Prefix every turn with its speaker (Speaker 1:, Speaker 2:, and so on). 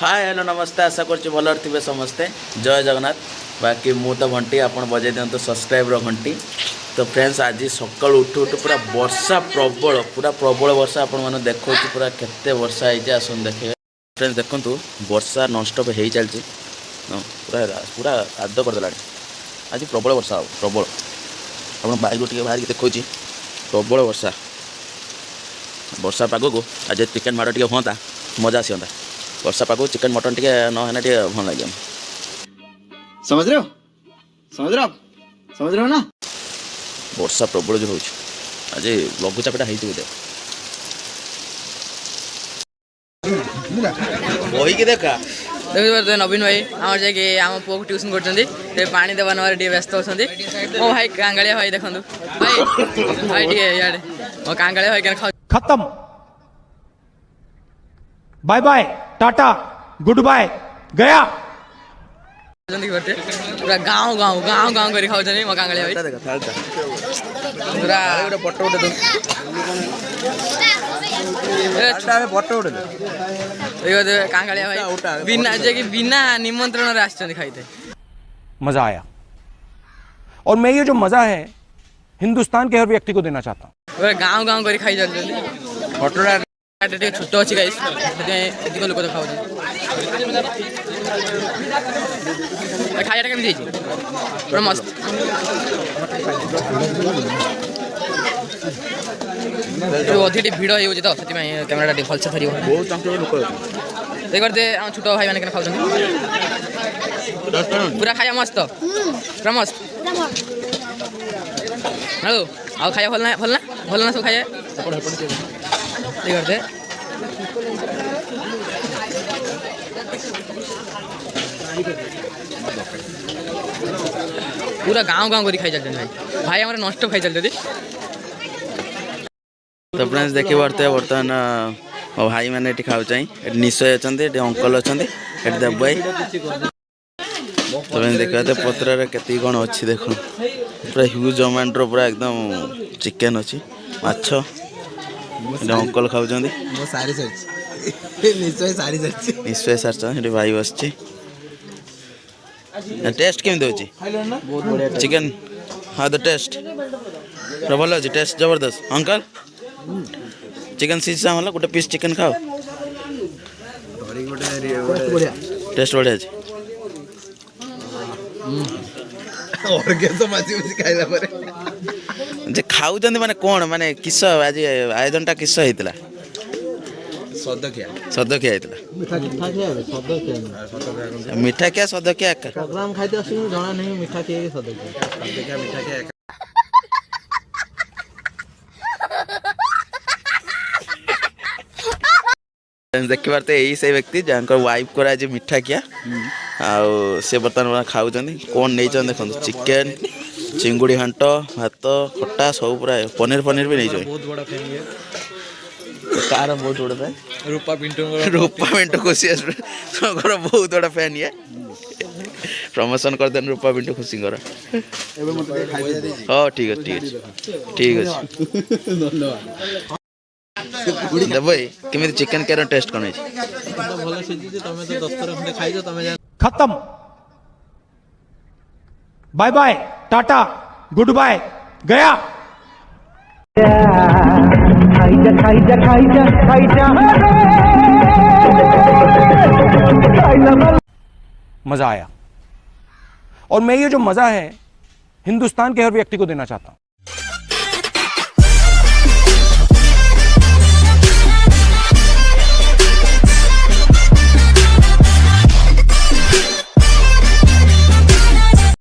Speaker 1: Hi hello नमस्ते आशा कर भल थे समस्ते जय जगन्नाथ। बाकी मु तो घंटी आप बजे दिखाँ सब्सक्राइब घंटी। तो फ्रेंड्स आज सकाल उठू उठू पूरा वर्षा प्रबल वर्षा आपण मैंने देखो पूरा केते वर्षा है आसन देखे। फ्रेंड्स देखु वर्षा नॉनस्टॉप हो चलती पूरा पूरा काद करदेला। आज प्रबल वर्षा प्रबल आप बाइक टे बाहर देखो प्रबल वर्षा वर्षा पाग को आज चिकेन माड़ टे हाँ मजा आसता। वर्षा पाग चिकेन मटन टे ना टे भल लगे।
Speaker 2: समझ रहे हो ना।
Speaker 1: वर्षा प्रबल जो होज लघुचापटा हो बही कि देखा
Speaker 3: देखिए नवीन भाई आम जाकि आम पुआ को ट्यूशन कर पानी देवा नवार व्यस्त अच्छा मो भाई कांगालिया भाई देखो भाई भाई टे मो कांगालिया भाई क्या
Speaker 4: खत्म bye bye tata goodbye गया
Speaker 3: पूरा गाँव गाँव गाँव गाँव कर खाऊ मो कांगालिया भाई पूरा
Speaker 1: फोटो उठे फोटो उठे
Speaker 3: कांगालिया भाई बिना जे बिना निमंत्रण आसते खाई
Speaker 4: मजा आया और मैं ये जो मजा है हिंदुस्तान के हर व्यक्ति को देना चाहता हूँ।
Speaker 3: पूरा गाँव गाँव कर खाई चलते फोटोटा छोट अच्छी गाइस अधिक लोक देखा खाइटा केमी पूरा मस्त अधिक भिड़ हो तो से कैमेरा भलसे धर देखते छोट भाई मैंने खाऊ पूरा खाया मस्त पूरा मस्त हेलो आ खाया भल ना सब खाया देखते पूरा गाँव गाँव कर खाई चलते भाई भाई हमारे नष्ट खाई चलते।
Speaker 1: तो फ्रेंड्स देखी पार्थे बर्तमान भाई मैंने खाऊ चाहिए निश्चय अच्छा अंकल अच्छा देव भाई। तो देखा पत्र के कौन अच्छी देख पूरा ह्यूज अमाउंट पूरा एकदम चिकेन अच्छी माछ अंकल खाऊ निश्चय सारी भाई बस टेस्ट केमी चिकेन हाँ तो टेस्ट पूरा भल अच्छे टेस्ट जबरदस्त अंकल चिकेन सीसा मतलब गोटे पीस चिकेन खाओ टेस्ट बढ़िया अच्छे जे खाऊ माने कौन माने किस आज आयोजन किस होता सदकिया मीठा क्या सदकिया
Speaker 2: प्रोग्राम खाइते असि जाना नहीं मीठा के सदकिया मीठा के
Speaker 1: देखी पार्थे यही से व्यक्ति जहाँ वाइफ को आज मीठा किया से बर्तमान खाऊ कौन नहीं देखो चिकेन चिंगुड़ी घाट भात खटा सब पूरा पनीर पनीर भी नहीं
Speaker 2: बहुत बड़ा फैन है
Speaker 1: कार बहुत बड़ा फैन
Speaker 2: रूपा पिंटू
Speaker 1: खुशी बहुत बड़ा फैन ये प्रमोशन कर देन रूपा पिंटू खुशी हाँ ठीक अच्छे भाई केमी चिकेन कैर टेस्ट कौन
Speaker 4: खत्म bye bye tata goodbye गया मजा आया और मैं ये जो मजा है हिंदुस्तान के हर व्यक्ति को देना चाहता हूं।